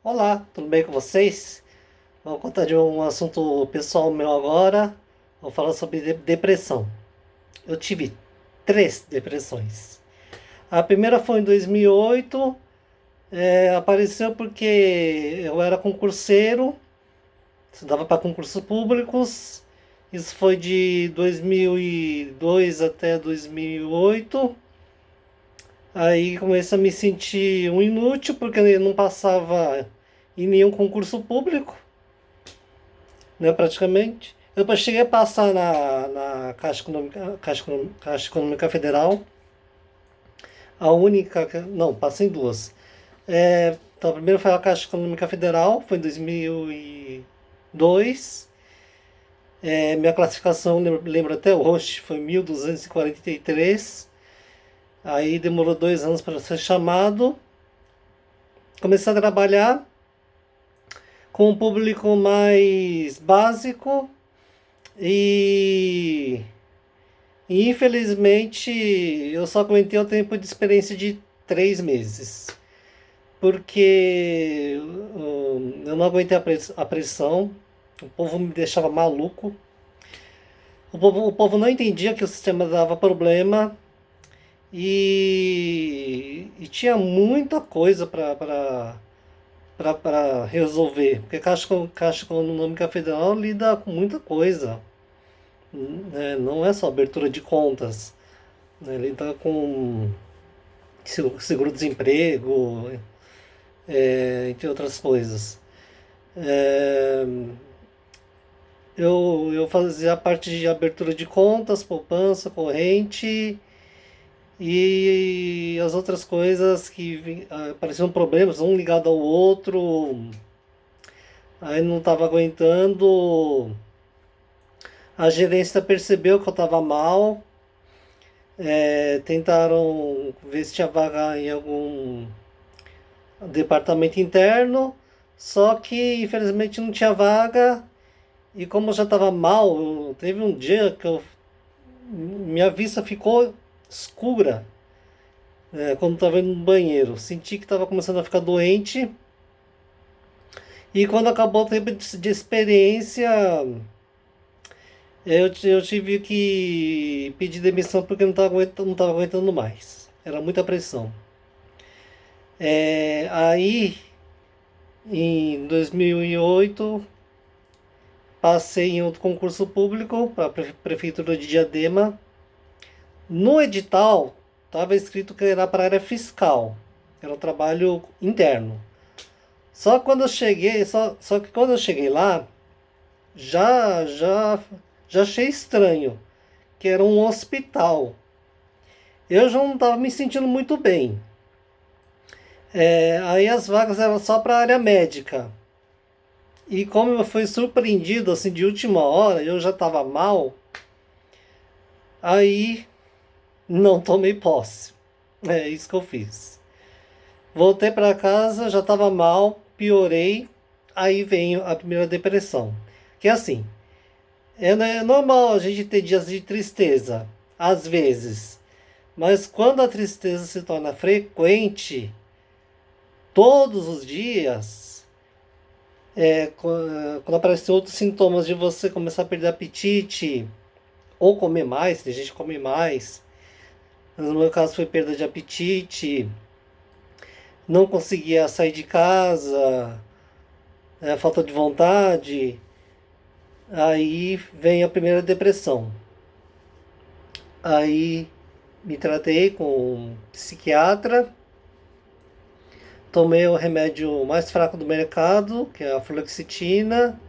Olá, tudo bem com vocês? Vou contar de um assunto pessoal meu agora. Vou falar sobre depressão. Eu tive três depressões. A primeira foi em 2008. Apareceu porque eu era concurseiro, estudava para concursos públicos. Isso foi de 2002 até 2008. Aí comecei a me sentir um inútil porque eu não passava em nenhum concurso público, né, praticamente. Eu depois cheguei a passar na Caixa Econômica Federal, a única, não, passei em duas. Então, primeiro foi a Caixa Econômica Federal, foi em 2002. Minha classificação, lembro até hoje, foi 1243. Aí demorou 2 anos para ser chamado. Comecei a trabalhar com um público mais básico e infelizmente, eu só aguentei o tempo de experiência de 3 meses. Porque eu não aguentei a pressão, o povo me deixava maluco. O povo não entendia que o sistema dava problema e tinha muita coisa para resolver. Porque a Caixa Econômica Federal lida com muita coisa, né? Não é só abertura de contas, né? Lida com seguro-desemprego, entre outras coisas. É, eu fazia a parte de abertura de contas, poupança, corrente e as outras coisas que pareciam problemas, um ligado ao outro. Aí não estava aguentando. A gerência percebeu que eu estava mal. Tentaram ver se tinha vaga em algum departamento interno, só que infelizmente não tinha vaga. E como eu já estava mal, teve um dia que minha vista ficou escura, quando estava indo no banheiro. Senti que estava começando a ficar doente. E quando acabou o tempo de experiência, eu tive que pedir demissão porque não estava aguentando mais. Era muita pressão. Aí, em 2008, passei em outro concurso público para a Prefeitura de Diadema. No edital estava escrito que era para a área fiscal, era um trabalho interno. Só que quando eu cheguei lá, já já já achei estranho, que era um hospital. Eu já não estava me sentindo muito bem. Aí as vagas eram só para a área médica. E como eu fui surpreendido assim de última hora, eu já estava mal, aí não tomei posse. É isso que eu fiz. Voltei para casa, já estava mal, piorei, aí veio a primeira depressão. Que é assim, é normal a gente ter dias de tristeza, às vezes, mas quando a tristeza se torna frequente, todos os dias, quando aparecem outros sintomas de você começar a perder apetite, ou comer mais, tem gente que come mais, mas no meu caso foi perda de apetite, não conseguia sair de casa, falta de vontade, aí vem a primeira depressão. Aí me tratei com um psiquiatra, tomei o remédio mais fraco do mercado, que é a fluoxetina.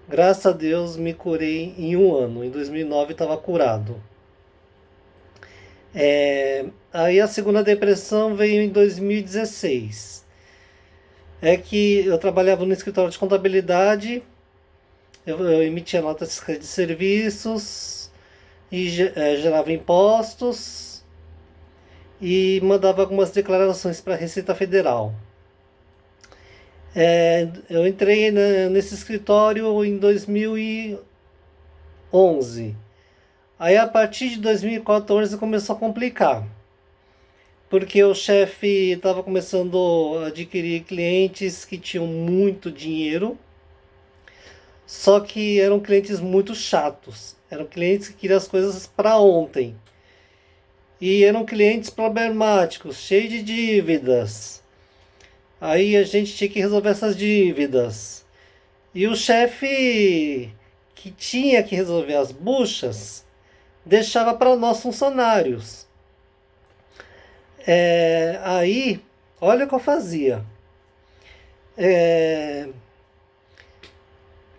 Graças a Deus me curei em um ano. Em 2009 estava curado. Aí a segunda depressão veio em 2016. É que eu trabalhava no escritório de contabilidade, eu emitia notas de serviços e gerava impostos e mandava algumas declarações para a Receita Federal. Eu entrei nesse escritório em 2011. Aí a partir de 2014 começou a complicar. porque o chefe estava começando a adquirir clientes que tinham muito dinheiro, só que eram clientes muito chatos. Eram clientes que queriam as coisas para ontem. E eram clientes problemáticos, cheios de dívidas. Aí a gente tinha que resolver essas dívidas. E o chefe que tinha que resolver as buchas deixava para nós funcionários. Aí, olha o que eu fazia. É,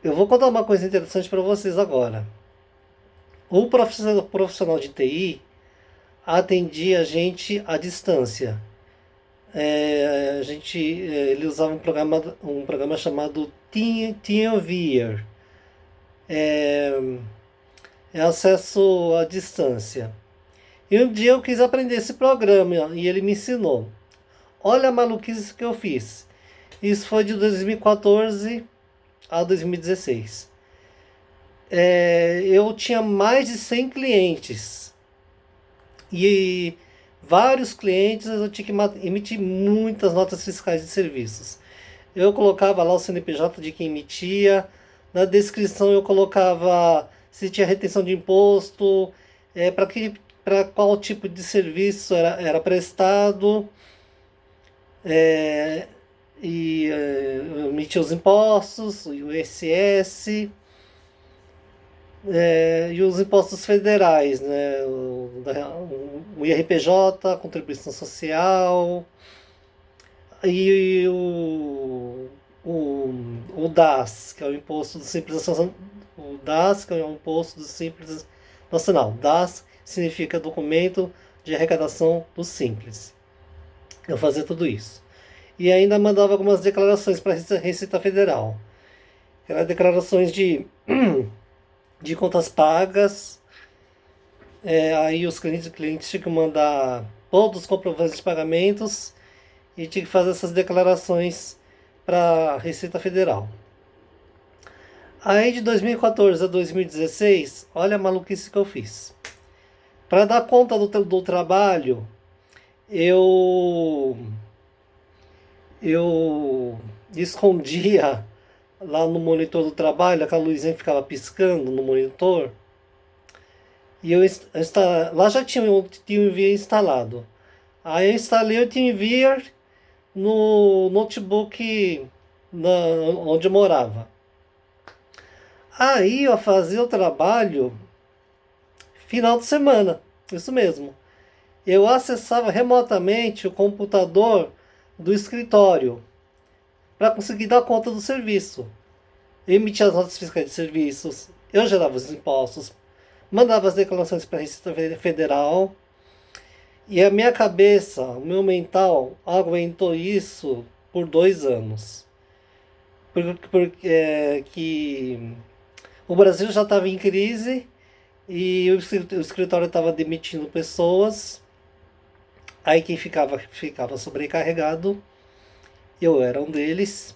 eu vou contar uma coisa interessante para vocês agora. O profissional de TI atendia a gente à distância. Ele usava um programa chamado TeamViewer. É acesso à distância. E um dia eu quis aprender esse programa e ele me ensinou. Olha a maluquice que eu fiz. Isso foi de 2014 a 2016. Eu tinha mais de 100 clientes. E vários clientes eu tinha que emitir muitas notas fiscais de serviços. Eu colocava lá o CNPJ de quem emitia, na descrição eu colocava se tinha retenção de imposto, para qual tipo de serviço era prestado, é, eu emitia os impostos, o ISS, e os impostos federais, né? O IRPJ, a contribuição social, e o DAS, que é o Imposto do Simples Nacional. O DAS, que é o Imposto do Simples Nacional. DAS significa Documento de Arrecadação do Simples. Eu fazia tudo isso. E ainda mandava algumas declarações para a Receita Federal. Eram declarações de contas pagas. Aí os clientes tinham que mandar todos os comprovantes de pagamentos e tinha que fazer essas declarações para a Receita Federal. Aí de 2014 a 2016, olha a maluquice que eu fiz. Para dar conta do trabalho, eu escondia lá no monitor do trabalho, aquela luzinha ficava piscando no monitor. E lá já tinha o TeamViewer instalado. Aí eu instalei o TeamViewer no notebook onde eu morava. Aí eu fazia o trabalho final de semana, isso mesmo. Eu acessava remotamente o computador do escritório para conseguir dar conta do serviço. Eu emitia as notas fiscais de serviços, eu gerava os impostos, mandava as declarações para a Receita Federal. E a minha cabeça, o meu mental, aguentou isso por 2 anos. Porque que o Brasil já estava em crise e o escritório estava demitindo pessoas. Aí quem ficava sobrecarregado, eu era um deles.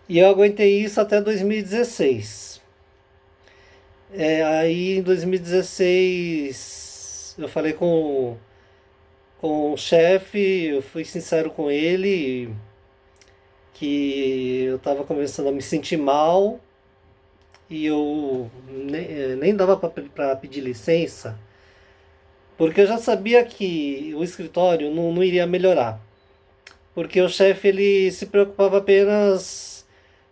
E eu aguentei isso até 2016. Aí em 2016 eu falei com o chefe, eu fui sincero com ele que eu estava começando a me sentir mal e eu nem dava para pedir licença, porque eu já sabia que o escritório não iria melhorar, porque o chefe ele se preocupava apenas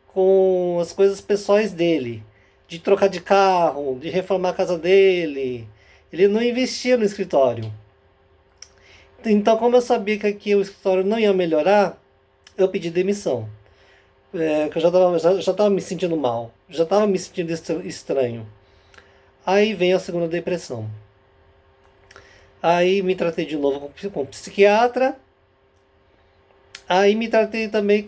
com as coisas pessoais dele, de trocar de carro, de reformar a casa dele. Ele não investia no escritório. Então, como eu sabia que aqui o escritório não ia melhorar, eu pedi demissão. Que eu já tava me sentindo mal, já estava me sentindo estranho. Aí vem a segunda depressão. Aí me tratei de novo com psiquiatra. Aí me tratei também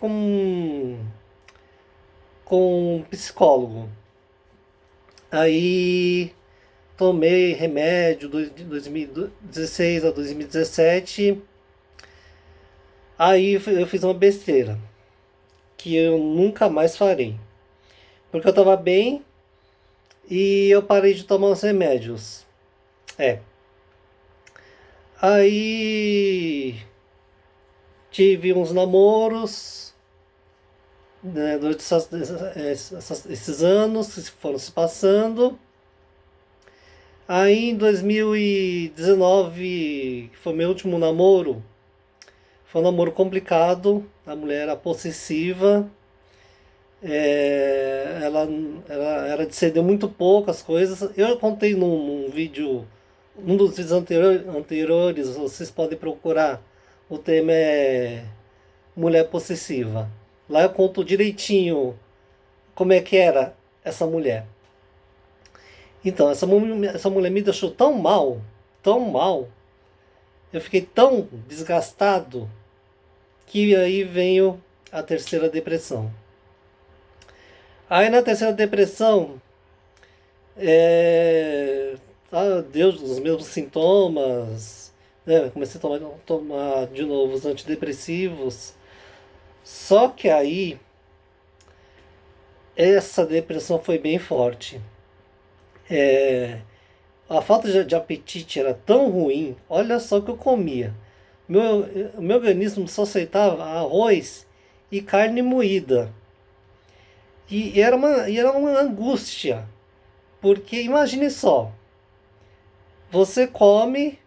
com psicólogo. Aí tomei remédio de 2016 a 2017. Aí eu fiz uma besteira que eu nunca mais farei. Porque eu tava bem e eu parei de tomar os remédios. É. Aí tive uns namoros, né, durante esses anos que foram se passando. Aí em 2019, que foi meu último namoro, foi um namoro complicado. A mulher era possessiva, ela era de ceder muito pouco as coisas. Eu contei num vídeo, num dos vídeos anteriores, vocês podem procurar. O tema é mulher possessiva. Lá eu conto direitinho como é que era essa mulher. Então, essa mulher me deixou tão mal, eu fiquei tão desgastado que aí veio a terceira depressão. Aí na terceira depressão, é, Deus, os mesmos sintomas, né? Comecei a tomar de novo os antidepressivos. Só que aí, essa depressão foi bem forte. É, a falta de apetite era tão ruim, olha só o que eu comia. Meu, o meu organismo só aceitava arroz e carne moída. E era uma angústia, porque imagine só, você come,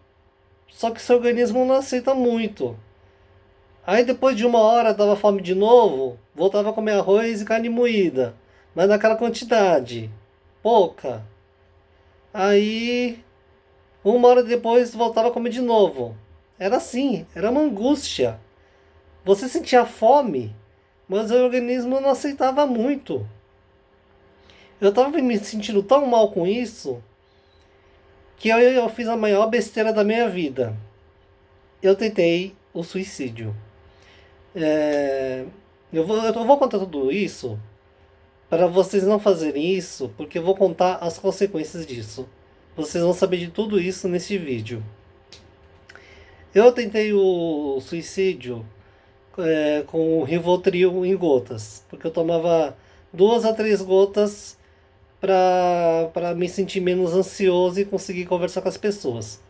só que seu organismo não aceita muito. Aí depois de uma hora dava fome de novo, voltava a comer arroz e carne moída, mas naquela quantidade, pouca. Aí uma hora depois voltava a comer de novo. Era assim, era uma angústia. Você sentia fome, mas o organismo não aceitava muito. Eu estava me sentindo tão mal com isso que eu fiz a maior besteira da minha vida. Eu tentei o suicídio. É, eu vou contar tudo isso para vocês não fazerem isso, porque eu vou contar as consequências disso. Vocês vão saber de tudo isso nesse vídeo. Eu tentei o suicídio com o Rivotril em gotas, porque eu tomava 2 a 3 gotas para me sentir menos ansioso e conseguir conversar com as pessoas.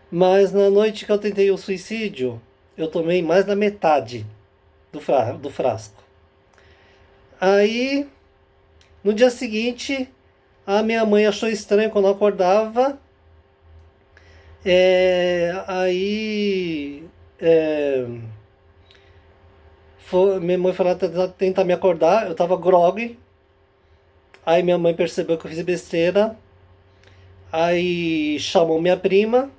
Mas na noite que eu tentei o suicídio, eu tomei mais da metade do frasco. Aí, no dia seguinte, a minha mãe achou estranho quando eu acordava. Aí minha mãe foi lá tentar me acordar, eu tava grog. Aí minha mãe percebeu que eu fiz besteira. Aí chamou minha prima.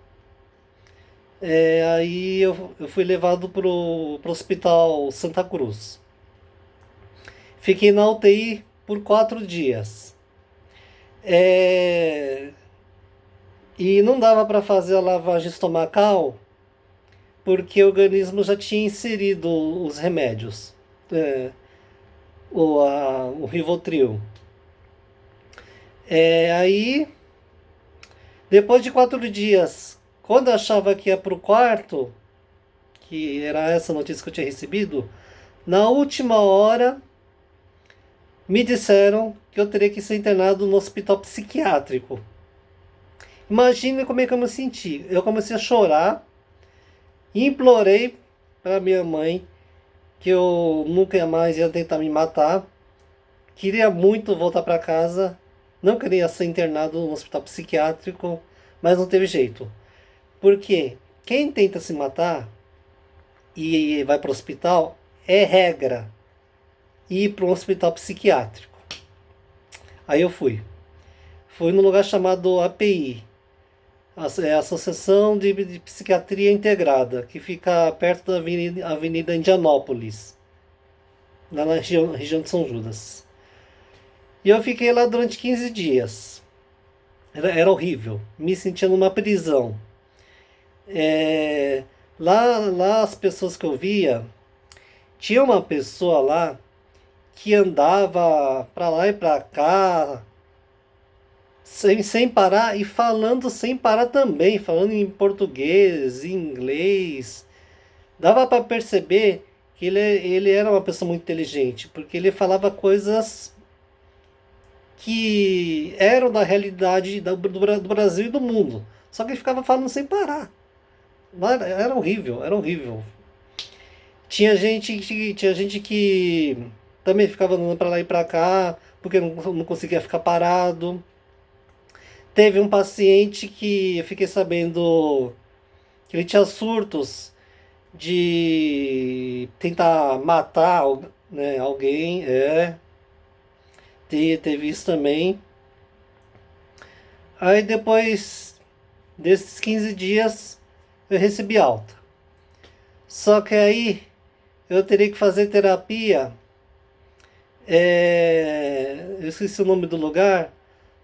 Aí eu fui levado pro hospital Santa Cruz. Fiquei na UTI por 4 dias. E não dava para fazer a lavagem estomacal porque o organismo já tinha inserido os remédios, o Rivotril. Aí, depois de 4 dias, quando eu achava que ia para o quarto, que era essa notícia que eu tinha recebido, na última hora me disseram que eu teria que ser internado no hospital psiquiátrico. Imagine como é que eu me senti. Eu comecei a chorar e implorei para minha mãe que eu nunca mais ia tentar me matar. Queria muito voltar para casa. Não queria ser internado no hospital psiquiátrico, mas não teve jeito. Porque quem tenta se matar e vai para o hospital é regra ir para um hospital psiquiátrico. Aí eu fui. Fui no lugar chamado API, a Associação de Psiquiatria Integrada, que fica perto da Avenida Indianópolis, lá na região de São Judas. E eu fiquei lá durante 15 dias. Era horrível, me sentia numa prisão. Lá as pessoas que eu via, tinha uma pessoa lá que andava para lá e para cá, sem parar e falando sem parar também, falando em português, em inglês. Dava para perceber que ele era uma pessoa muito inteligente, porque ele falava coisas que eram da realidade do Brasil e do mundo. Só que ele ficava falando sem parar. Era horrível, era horrível. Tinha gente que também ficava andando pra lá e pra cá, porque não conseguia ficar parado. Teve um paciente que eu fiquei sabendo que ele tinha surtos de tentar matar, né, alguém. Teve isso também. Aí depois desses 15 dias eu recebi alta. Só que aí eu teria que fazer terapia. Eu esqueci o nome do lugar.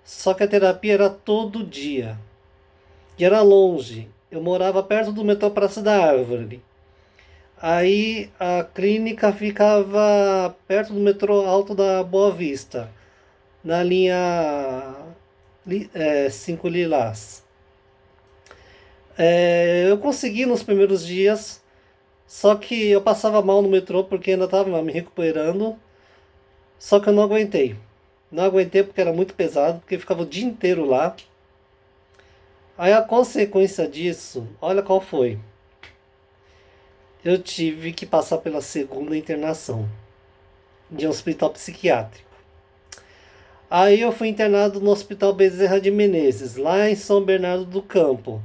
Só que a terapia era todo dia. E era longe. Eu morava perto do metrô Praça da Árvore. Aí a clínica ficava perto do metrô Alto da Boa Vista, na linha 5 Lilás. Eu consegui nos primeiros dias, só que eu passava mal no metrô porque ainda estava me recuperando. Só que eu não aguentei. Não aguentei porque era muito pesado, porque eu ficava o dia inteiro lá. Aí a consequência disso, olha qual foi. Eu tive que passar pela segunda internação de um hospital psiquiátrico. Aí eu fui internado no Hospital Bezerra de Menezes, lá em São Bernardo do Campo.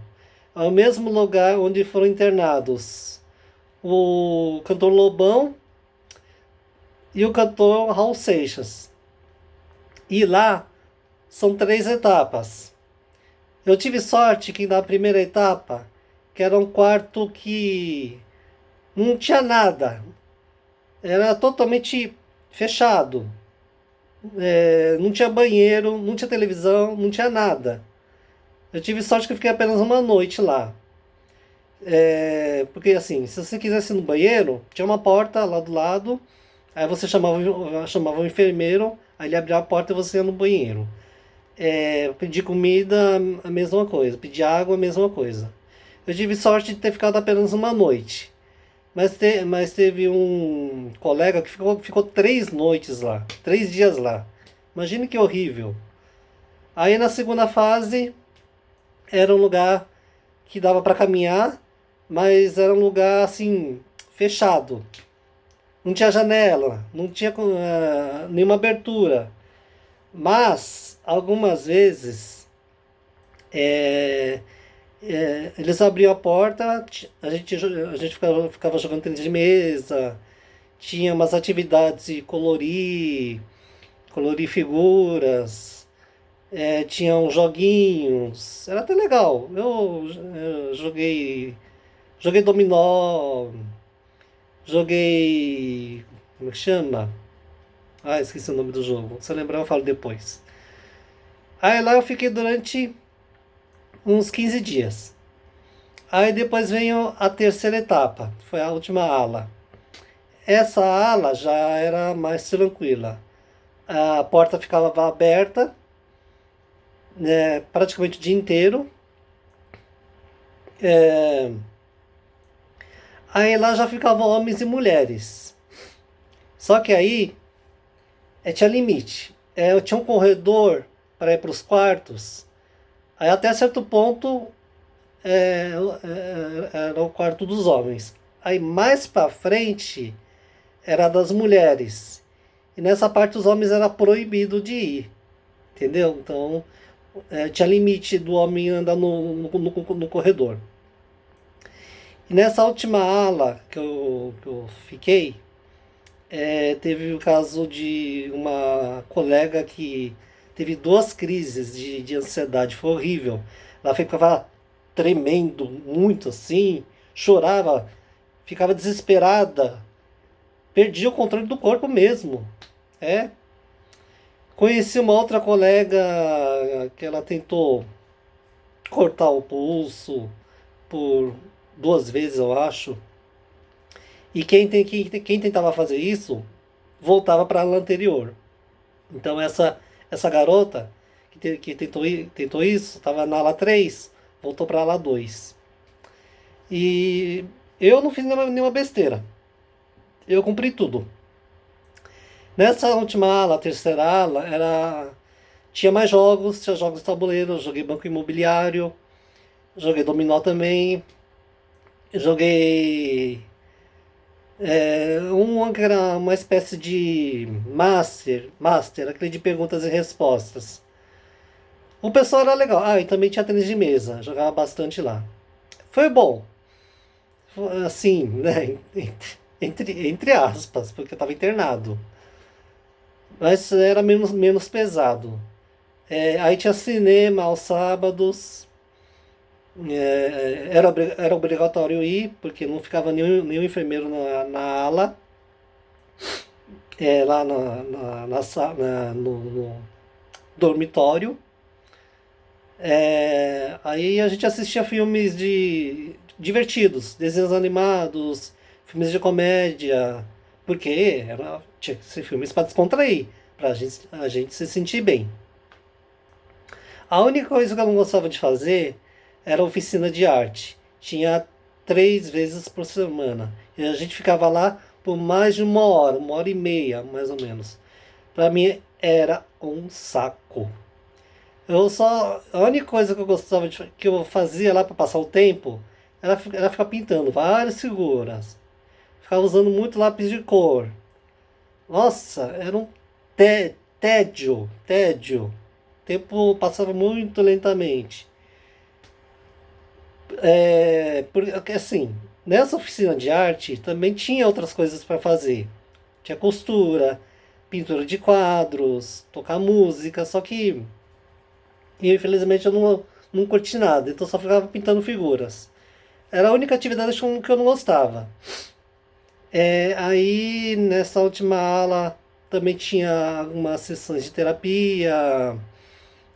É o mesmo lugar onde foram internados o cantor Lobão e o cantor Raul Seixas. E lá são 3 etapas. Eu tive sorte que na primeira etapa, que era um quarto que não tinha nada, era totalmente fechado. Não tinha banheiro, não tinha televisão, não tinha nada. Eu tive sorte que eu fiquei apenas uma noite lá. Porque assim, se você quisesse ir no banheiro, tinha uma porta lá do lado, aí você chamava o enfermeiro, aí ele abria a porta e você ia no banheiro. Pedir comida, a mesma coisa. Pedir água, a mesma coisa. Eu tive sorte de ter ficado apenas uma noite. Mas teve um colega que ficou 3 noites lá. 3 dias lá. Imagine que horrível. Aí na segunda fase, era um lugar que dava para caminhar, mas era um lugar assim, fechado. Não tinha janela, não tinha nenhuma abertura. Mas, algumas vezes, é, eles abriam a porta, a gente ficava jogando tênis de mesa, tinha umas atividades de colorir figuras, tinha uns joguinhos, era até legal. Eu joguei dominó, joguei. Como é que chama? Ah, esqueci o nome do jogo. Se eu lembrar, eu falo depois. Aí lá eu fiquei durante uns 15 dias. Aí depois veio a terceira etapa, foi a última ala. Essa ala já era mais tranquila. A porta ficava aberta, né, praticamente o dia inteiro. É, Aí lá já ficavam homens e mulheres. Só que aí tinha limite. Tinha um corredor para ir para os quartos. Aí até certo ponto era o quarto dos homens. Aí mais para frente era das mulheres. E nessa parte os homens era proibido de ir. Entendeu? Então tinha limite do homem andar no corredor. E nessa última ala que eu fiquei, teve o caso de uma colega que teve 2 crises de ansiedade, foi horrível. Ela ficava tremendo muito assim, chorava, ficava desesperada, perdia o controle do corpo mesmo. É. Conheci uma outra colega que ela tentou cortar o pulso por 2 vezes, eu acho. E quem tentava fazer isso voltava para a ala anterior. Então essa garota que tentou isso, estava na ala 3, voltou para a ala 2. E eu não fiz nenhuma besteira. Eu cumpri tudo. Nessa última ala, a terceira ala, tinha mais jogos, tinha jogos de tabuleiro, eu joguei Banco Imobiliário, Joguei dominó também. Joguei um que era uma espécie de master, aquele de perguntas e respostas. O pessoal era legal. Ah, e também tinha tênis de mesa, jogava bastante lá. Foi bom, assim, né? Entre aspas, porque eu tava internado. Mas era menos pesado. Aí tinha cinema aos sábados. Era obrigatório ir, porque não ficava nenhum enfermeiro na ala, lá no dormitório. Aí a gente assistia filmes divertidos, desenhos animados, filmes de comédia, porque tinha que ser filmes para descontrair, para a gente se sentir bem. A única coisa que eu não gostava de fazer era oficina de arte. Tinha 3 vezes por semana. E a gente ficava lá por mais de uma hora e meia, mais ou menos. Para mim era um saco. A única coisa que eu gostava que eu fazia lá para passar o tempo era ficar pintando várias figuras. Ficava usando muito lápis de cor. Nossa, era um tédio, tédio. O tempo passava muito lentamente. Porque assim, nessa oficina de arte também tinha outras coisas para fazer. Tinha costura, pintura de quadros, tocar música, só que infelizmente eu não curti nada, então só ficava pintando figuras. Era a única atividade que eu não gostava. Aí nessa última aula também tinha algumas sessões de terapia,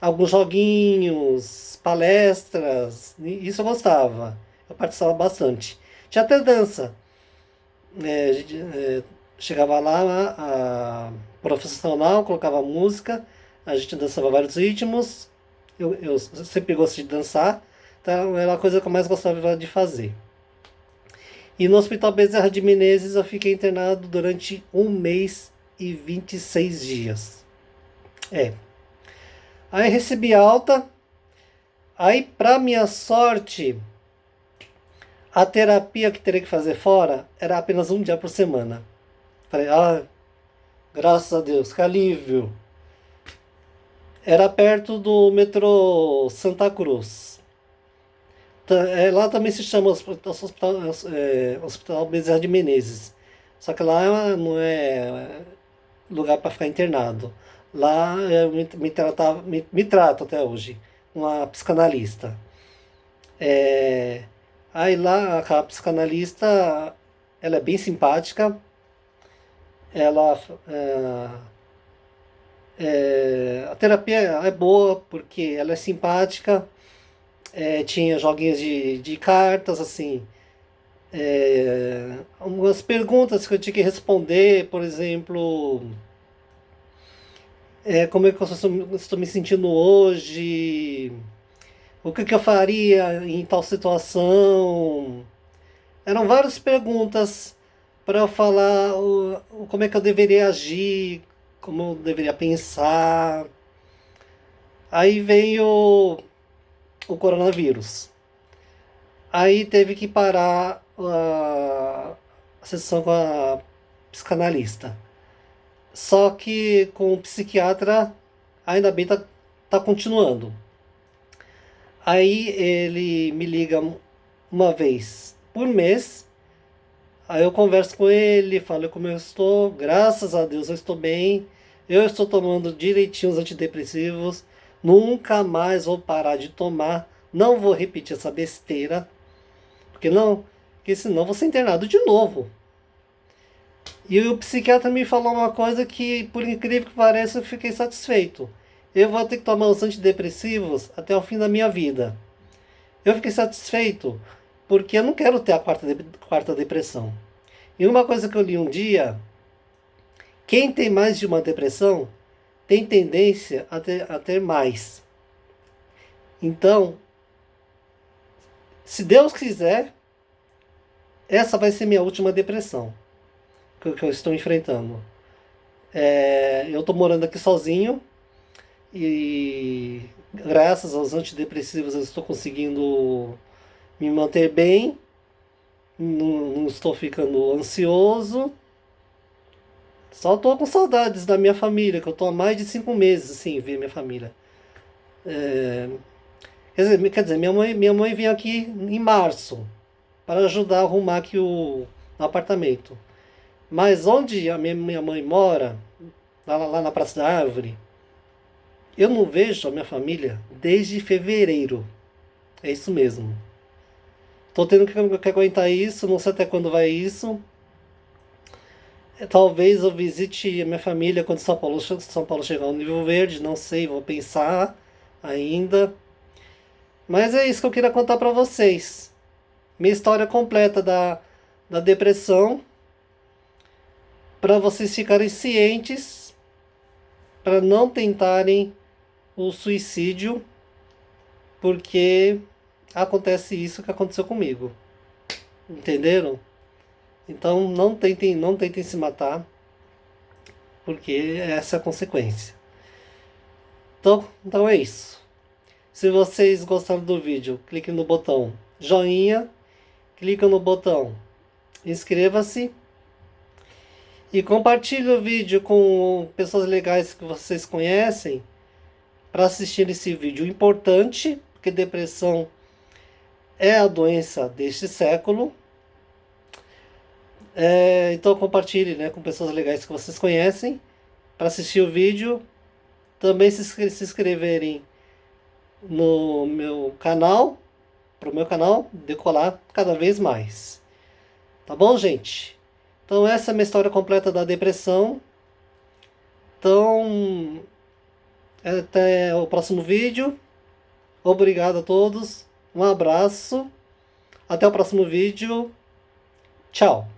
alguns joguinhos, palestras, isso eu gostava. Eu participava bastante. Tinha até dança. A gente, chegava lá, a profissional colocava música, a gente dançava vários ritmos. Eu sempre gostei de dançar, então era a coisa que eu mais gostava de fazer. E no Hospital Bezerra de Menezes eu fiquei internado durante 1 mês e 26 dias. É. Aí recebi alta. Aí, pra minha sorte, a terapia que teria que fazer fora era apenas um dia por semana. Falei, graças a Deus, que alívio. Era perto do metrô Santa Cruz. Lá também se chama Hospital Bezerra de Menezes. Só que lá não é lugar para ficar internado. Lá eu me trato até hoje. Uma psicanalista. É, Aí lá a psicanalista, ela é bem simpática. Ela, a terapia é boa porque ela é simpática. Tinha joguinhos de cartas, assim. Algumas perguntas que eu tinha que responder, por exemplo, como é que eu estou me sentindo hoje, o que eu faria em tal situação. Eram várias perguntas para eu falar como é que eu deveria agir, como eu deveria pensar. Aí veio o coronavírus. Aí teve que parar a sessão com a psicanalista. Só que com o psiquiatra, ainda bem, tá continuando. Aí ele me liga uma vez por mês. Aí eu converso com ele, falo como eu estou. Graças a Deus eu estou bem. Eu estou tomando direitinho os antidepressivos. Nunca mais vou parar de tomar. Não vou repetir essa besteira. Porque não, porque senão vou ser internado de novo. E o psiquiatra me falou uma coisa que, por incrível que pareça, eu fiquei satisfeito. Eu vou ter que tomar os antidepressivos até o fim da minha vida. Eu fiquei satisfeito porque eu não quero ter a quarta depressão. E uma coisa que eu li um dia, quem tem mais de uma depressão tem tendência a ter mais. Então, se Deus quiser, essa vai ser minha última depressão que eu estou enfrentando. Eu estou morando aqui sozinho. e graças aos antidepressivos eu estou conseguindo me manter bem, não estou ficando ansioso. Só tô com saudades da minha família, que eu tô há mais de 5 meses sem ver minha família. Quer dizer, minha mãe veio aqui em março para ajudar a arrumar aqui o apartamento. Mas onde a minha mãe mora, lá na Praça da Árvore, eu não vejo a minha família desde fevereiro. É isso mesmo. Tô tendo que aguentar isso, não sei até quando vai isso. Talvez eu visite a minha família quando São Paulo chegar ao nível verde, não sei, vou pensar ainda. Mas é isso que eu queria contar para vocês. Minha história completa da depressão, para vocês ficarem cientes, para não tentarem o suicídio, porque acontece isso que aconteceu comigo. Entenderam? Então não tentem se matar, porque essa é a consequência. Então é isso. Se vocês gostaram do vídeo, clique no botão joinha, clica no botão inscreva-se e compartilhe o vídeo com pessoas legais que vocês conhecem para assistir esse vídeo importante, porque depressão é a doença deste século. Então compartilhe, né, com pessoas legais que vocês conhecem para assistir o vídeo. Também se inscreverem no meu canal, para o meu canal decolar cada vez mais. Tá bom, gente? Então essa é a minha história completa da depressão. Então, até o próximo vídeo. Obrigado a todos. Um abraço. Até o próximo vídeo. Tchau.